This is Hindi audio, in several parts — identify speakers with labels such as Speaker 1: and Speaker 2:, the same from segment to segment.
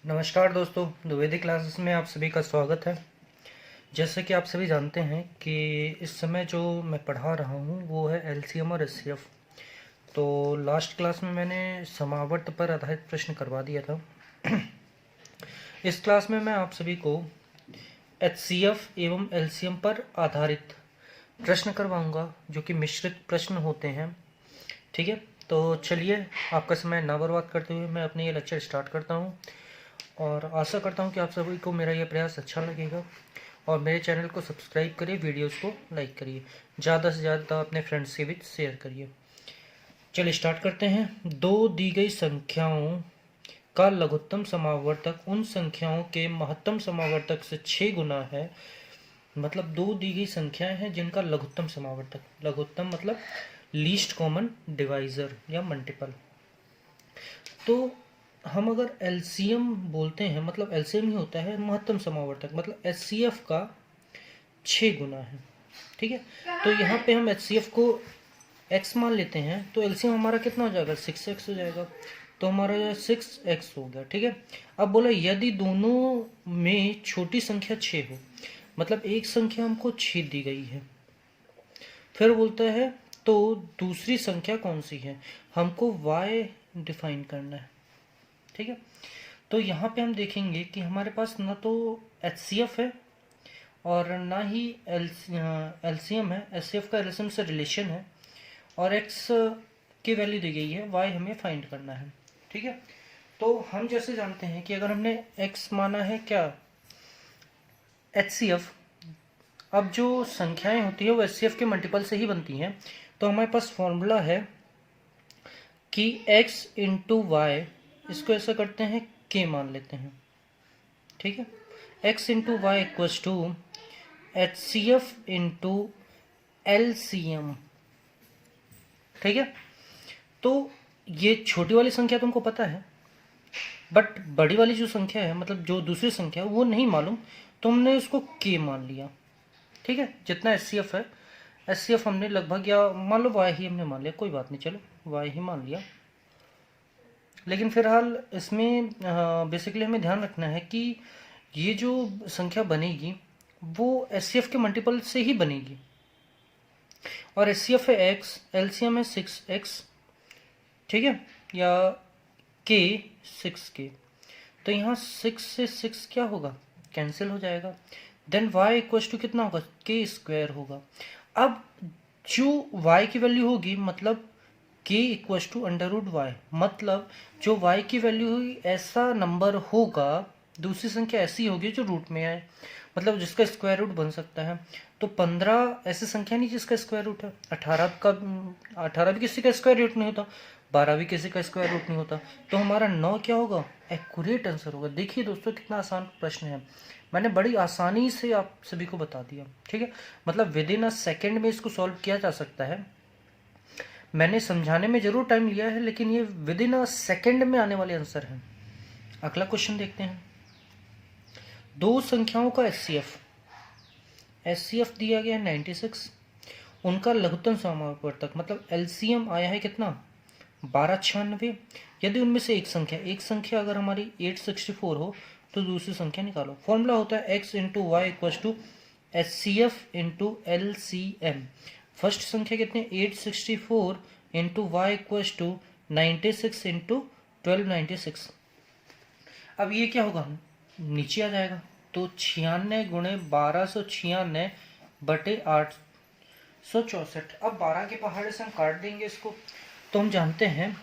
Speaker 1: नमस्कार दोस्तों, द्विवेदी क्लासेस में आप सभी का स्वागत है। जैसे कि आप सभी जानते हैं कि इस समय जो मैं पढ़ा रहा हूँ वो है एलसीएम और एचसीएफ। तो लास्ट क्लास में मैंने समावर्त पर आधारित प्रश्न करवा दिया था। इस क्लास में मैं आप सभी को एचसीएफ एवं एलसीएम पर आधारित प्रश्न करवाऊंगा जो कि मिश्रित प्रश्न होते हैं। ठीक है, तो चलिए आपका समय ना बर्बाद करते हुए मैं अपने ये लेक्चर स्टार्ट करता हूँ और आशा करता हूँ कि आप सभी को मेरा यह प्रयास अच्छा लगेगा और मेरे चैनल को सब्सक्राइब करिए, वीडियोस को लाइक करिए, ज़्यादा से ज़्यादा अपने फ्रेंड्स के बीच शेयर करिए। चलिए स्टार्ट करते हैं। दो दी गई संख्याओं का लघुत्तम समावर्तक उन संख्याओं के महत्तम समावर्तक से 6 गुना है। मतलब दो दी गई संख्याएं हैं जिनका लघुत्तम समावर्तक, लघुत्तम मतलब लीस्ट कॉमन डिवाइजर या मल्टीपल। तो हम अगर एलसीएम बोलते हैं मतलब एलसीएम ही होता है महत्तम समावर्तक, मतलब एचसीएफ का 6 गुना है। ठीक है, तो यहाँ पे हम एचसीएफ को x मान लेते हैं तो एलसीएम हमारा कितना हो जाएगा, 6x हो जाएगा। तो हमारा 6x हो गया। ठीक है, अब बोला यदि दोनों में छोटी संख्या 6 हो, मतलब एक संख्या हमको 6 दी गई है, फिर बोलता है तो दूसरी संख्या कौन सी है, हमको y डिफाइन करना है। ठीक है, तो यहाँ पे हम देखेंगे कि हमारे पास ना तो एचसीएफ है और ना ही एलसीएम है। एचसीएफ का एलसीएम से रिलेशन है और एक्स की वैल्यू दी गई है, वाई हमें फाइंड करना है। ठीक है, तो हम जैसे जानते हैं कि अगर हमने एक्स माना है क्या एचसीएफ, अब जो संख्याएं होती है वो एचसीएफ के मल्टीपल से ही बनती हैं। तो हमारे पास फॉर्मूला है कि x इंटू वाई, इसको ऐसा करते हैं k मान लेते हैं। ठीक है, x into y equals to H C F into L C M. ठीक है, तो ये छोटी वाली संख्या तुमको पता है, बट बड़ी वाली जो संख्या है मतलब जो दूसरी संख्या है वो नहीं मालूम, तो हमने उसको k मान लिया। ठीक है, जितना एच सी एफ है, एच सी एफ हमने लगभग, या मान लो y ही हमने मान लिया, कोई बात नहीं, चलो y ही मान लिया। लेकिन फिलहाल इसमें बेसिकली हमें ध्यान रखना है कि ये जो संख्या बनेगी वो एच सी एफ के मल्टीपल से ही बनेगी और एच सी एफ है एक्स, एलसीएम है 6x। ठीक है, या k 6k, तो यहाँ 6 से 6 क्या होगा, कैंसिल हो जाएगा। देन y इक्वल्स टू कितना होगा, k स्क्वायर होगा। अब जो y की वैल्यू होगी मतलब k equals to under root y, मतलब जो y की वैल्यू हुई ऐसा नंबर होगा, दूसरी संख्या ऐसी होगी जो रूट में आए, मतलब जिसका स्क्वायर रूट बन सकता है। तो 15 ऐसी संख्या नहीं जिसका स्क्वायर रूट है, 18 भी किसी का स्क्वायर रूट नहीं होता, 12 भी किसी का स्क्वायर रूट नहीं होता। तो हमारा 9 क्या होगा, एक्यूरेट आंसर होगा। देखिए दोस्तों कितना आसान प्रश्न है, मैंने बड़ी आसानी से आप सभी को बता दिया। ठीक है, मतलब विद इन अ सेकेंड में इसको सॉल्व किया जा सकता है। मैंने समझाने में जरूर टाइम लिया है लेकिन ये विद इन अ सेकेंड में आने वाले आंसर हैं। अगला क्वेश्चन देखते हैं। दो संख्याओं का एचसीएफ दिया गया है 96, उनका लघुत्तम समावर्तक मतलब एलसीएम आया है कितना, 1296। यदि उनमें से एक संख्या अगर हमारी 864 हो तो दूसरी संख्या निकालो। फॉर्मूला होता है x into y equal to H C F into L C M. First संख्या कितने, 864 into y equal to 96 into 1296। अब ये क्या होगा, नीचे आ जाएगा, तो 96 गुणे 1296 बटे 864। अब 12 के पहाड़े से हम काट देंगे इसको, तो हम जानते हैं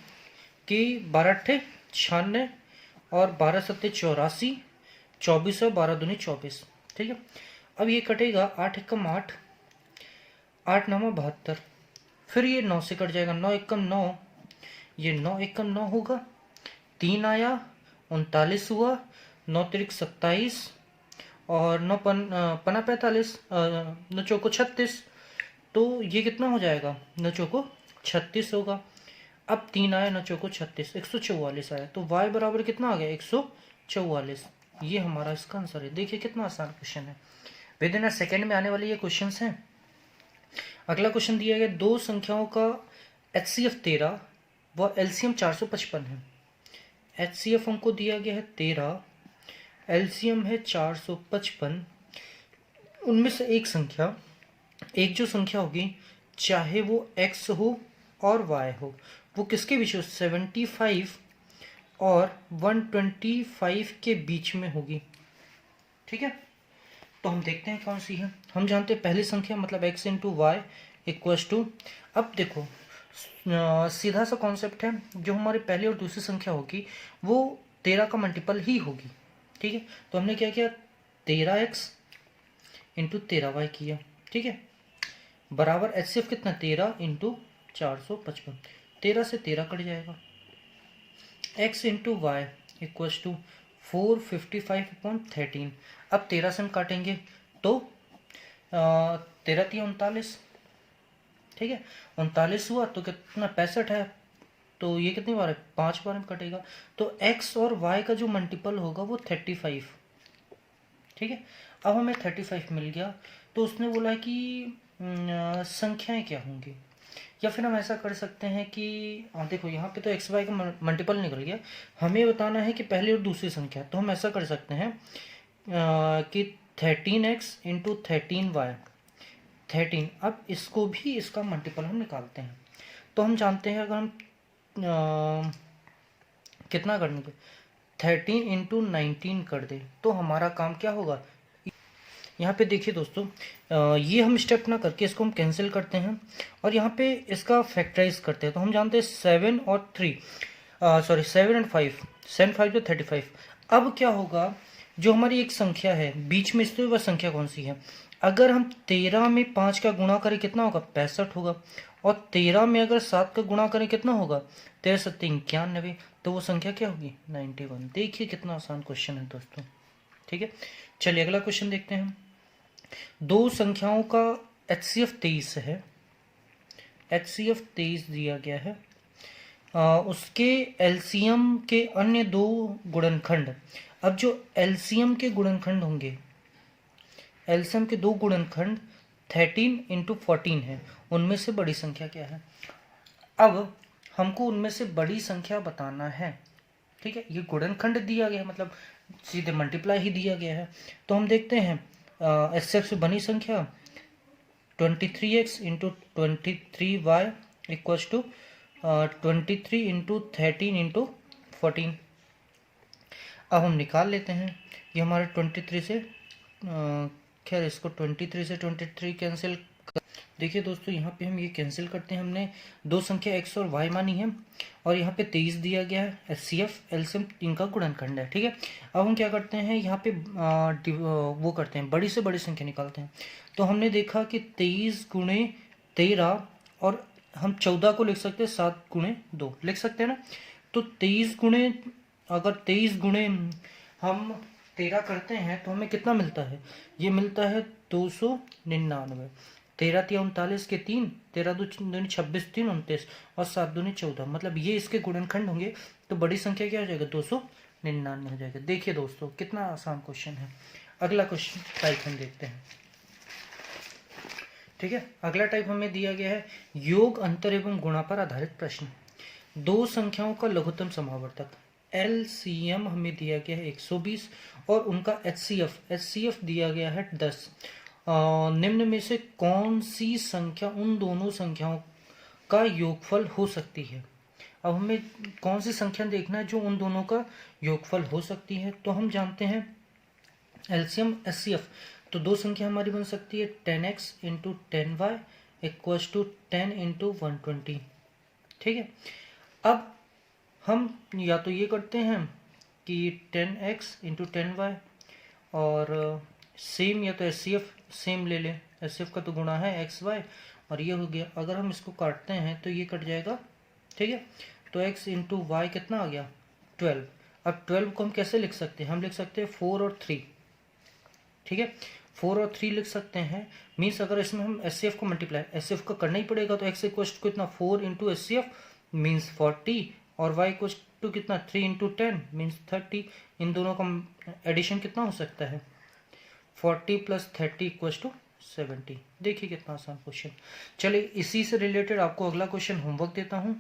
Speaker 1: कि 12 अट्ठे 96 और 12 सत्ते 84, 24 और 12 दूनी 24। ठीक है, अब ये कटेगा, 8 एकम 8, 8 नवा 72, फिर ये 9 से कट जाएगा, 9 एकम 9, ये 9 एकम 9 होगा, 3 आया 39 हुआ, 9 तिरिक 27 और 9 पना 45, 9 चौको 36, तो ये कितना हो जाएगा, 9 चौको 36 होगा। अब 3 आया, 9 चौको 36, 144 आया, तो y बराबर कितना आ गया, 144। ये हमारा इसका आंसर है। देखिए कितना आसान क्वेश्चन है, विद इन अ सेकेंड में आने वाले ये क्वेश्चंस हैं। अगला क्वेश्चन दिया गया, दो संख्याओं का एचसीएफ 13 व एलसीएम 455 है। एचसीएफ हमको दिया गया है 13 एलसीएम है 455, उनमें से एक जो संख्या होगी, चाहे वो x हो और y हो, वो किसके बीच हो, 75 और 125 के बीच में होगी। ठीक है, तो हम देखते हैं कौन सी है। हम जानते हैं पहली संख्या मतलब x into y equals to, अब देखो सीधा सा कॉन्सेप्ट है, जो हमारी पहली और दूसरी संख्या होगी वो 13 का मल्टीपल ही होगी। ठीक है, तो हमने क्या किया, 13x इंटू 13y किया। ठीक है, बराबर एचसीएफ कितना, 13 इंटू 455, 13 से 13 कट जाएगा। x into y equals to 455/13। अब 13 से हम काटेंगे तो 13 × 39, ठीक है, 39 हुआ तो कितना, 65 है, तो ये कितनी बार है, 5 बार में कटेगा। तो x और y का जो मल्टीपल होगा वो 35। ठीक है, अब हमें 35 मिल गया, तो उसने बोला कि संख्याएं क्या होंगी, या फिर हम ऐसा कर सकते हैं कि देखो यहाँ पे तो एक्स वाई का मल्टीपल निकल गया, हमें बताना है कि पहली और दूसरी संख्या। तो हम ऐसा कर सकते हैं कि 13x इंटू 13y 13, अब इसको भी इसका मल्टीपल हम निकालते हैं। तो हम जानते हैं अगर हम कितना करने के 13 इंटू 19 कर दे तो हमारा काम क्या होगा। यहाँ पे देखिए दोस्तों, ये हम स्टेप ना करके इसको हम कैंसिल करते हैं और यहाँ पे इसका फैक्टराइज करते हैं। तो हम जानते हैं 7 और 3, सॉरी 7 और 5, 7 5 तो 35। अब क्या होगा, जो हमारी एक संख्या है बीच में स्थित वह संख्या कौन सी है। अगर हम 13 में 5 का गुणा करें कितना होगा, 65 होगा, और 13 में अगर 7 का गुणा करें कितना होगा, 13 7 91, तो वो संख्या क्या होगी, 91। देखिए कितना आसान क्वेश्चन है दोस्तों। ठीक है, चलिए अगला क्वेश्चन देखते हैं। दो संख्याओं का HCF 23 है, HCF 23 दिया गया है, उसके एलसीएम के अन्य दो गुणनखंड। अब जो एलसीएम के गुणनखंड होंगे, एलसीएम के दो गुणनखंड 13 इंटू 14 है, उनमें से बड़ी संख्या क्या है। अब हमको उनमें से बड़ी संख्या बताना है। ठीक है, ये गुणनखंड दिया गया है, मतलब सीधे मल्टीप्लाई ही दिया गया है। तो हम देखते हैं एचसीएफ से बनी संख्या 23x into 23y equals to 23 into 13 into 14। अब हम निकाल लेते हैं, ये हमारे 23 से खैर इसको 23 से 23 कैंसिल। देखिए दोस्तों, यहाँ पे हम ये कैंसिल करते हैं, हमने दो संख्या x और y मानी है और यहाँ पे 23 दिया गया है, HCF एलसीएम इनका गुणनखंड है। ठीक है, अब हम क्या करते हैं, यहाँ पे वो करते हैं, बड़ी से बड़ी संख्या निकालते हैं। तो हमने देखा कि 23 गुणे 13, और हम 14 को लिख सकते हैं 7 गुणे 2 लिख सकते हैं ना। तो 23 गुणे, अगर 23 गुणे हम 13 करते हैं तो हमें कितना मिलता है, ये मिलता है 299। 13 × 39 के 3, 13 2 26 3 29 और 7 2 14, मतलब ये इसके गुणनखंड होंगे। तो बड़ी संख्या क्या हो जाएगा, 299 हो जाएगा। देखिए दोस्तों कितना आसान क्वेश्चन है। अगला क्वेश्चन टाइप हम देखते हैं। ठीक है, अगला टाइप हमें दिया गया है योग, अंतर एवं गुणा पर आधारित प्रश्न। दो संख्याओं का लघुत्तम समावर्तक एलसीएम हमें दिया गया है 120 और उनका एचसीएफ दिया गया है 10। निम्न में से कौन सी संख्या उन दोनों संख्याओं का योगफल हो सकती है। अब हमें कौन सी संख्या देखना है जो उन दोनों का योगफल हो सकती है। तो हम जानते हैं एलसीएम एचसीएफ, तो दो संख्या हमारी बन सकती है 10x into 10y equals to 10 into 120। ठीक है, अब हम या तो ये करते हैं कि 10x इंटू 10y और सेम, या तो एचसीएफ सेम ले लें, एचसीएफ का तो गुणा है xy और ये हो गया। अगर हम इसको काटते हैं तो ये कट जाएगा। ठीक है, तो x इंटू वाई कितना आ गया, 12। अब 12 को हम कैसे लिख सकते हैं, हम लिख सकते हैं 4 और 3। ठीक है, 4 और 3 लिख सकते हैं। मीन्स अगर इसमें हम एचसीएफ को मल्टीप्लाई, एचसीएफ का करना ही पड़ेगा, तो x इक्वल टू कितना 4 इंटू एचसीएफ मीन्स 40 और y इक्वल टू कितना 3 इंटू 10 मीन्स 30। इन दोनों का एडिशन कितना हो सकता है, 40 + 30 इक्वल टू 70। देखिए कितना आसान क्वेश्चन। चलिए इसी से रिलेटेड आपको अगला क्वेश्चन होमवर्क देता हूं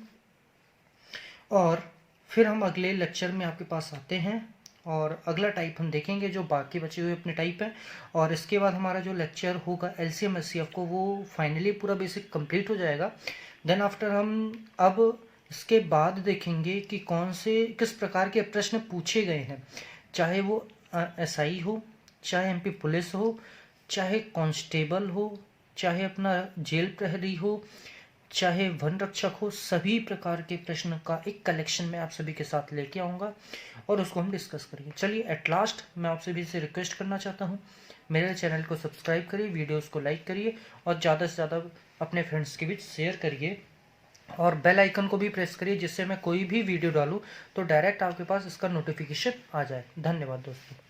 Speaker 1: और फिर हम अगले लेक्चर में आपके पास आते हैं और अगला टाइप हम देखेंगे जो बाकी बचे हुए अपने टाइप हैं। और इसके बाद हमारा जो लेक्चर होगा एलसीएम एचसीएफ को, वो फाइनली पूरा बेसिक कंप्लीट हो जाएगा। देन आफ्टर हम अब इसके बाद देखेंगे कि कौन से किस प्रकार के प्रश्न पूछे गए हैं, चाहे वो एसआई हो, चाहे एमपी पुलिस हो, चाहे कांस्टेबल हो, चाहे अपना जेल प्रहरी हो, चाहे वन रक्षक हो। सभी प्रकार के प्रश्न का एक कलेक्शन मैं आप सभी के साथ लेके आऊँगा और उसको हम डिस्कस करेंगे। चलिए एट लास्ट मैं आप सभी से रिक्वेस्ट करना चाहता हूँ, मेरे चैनल को सब्सक्राइब करिए, वीडियोस को लाइक करिए और ज़्यादा से ज़्यादा अपने फ्रेंड्स के बीच शेयर करिए और बेल आइकन को भी प्रेस करिए, जिससे मैं कोई भी वीडियो डालूँ तो डायरेक्ट आपके पास इसका नोटिफिकेशन आ जाए। धन्यवाद दोस्तों।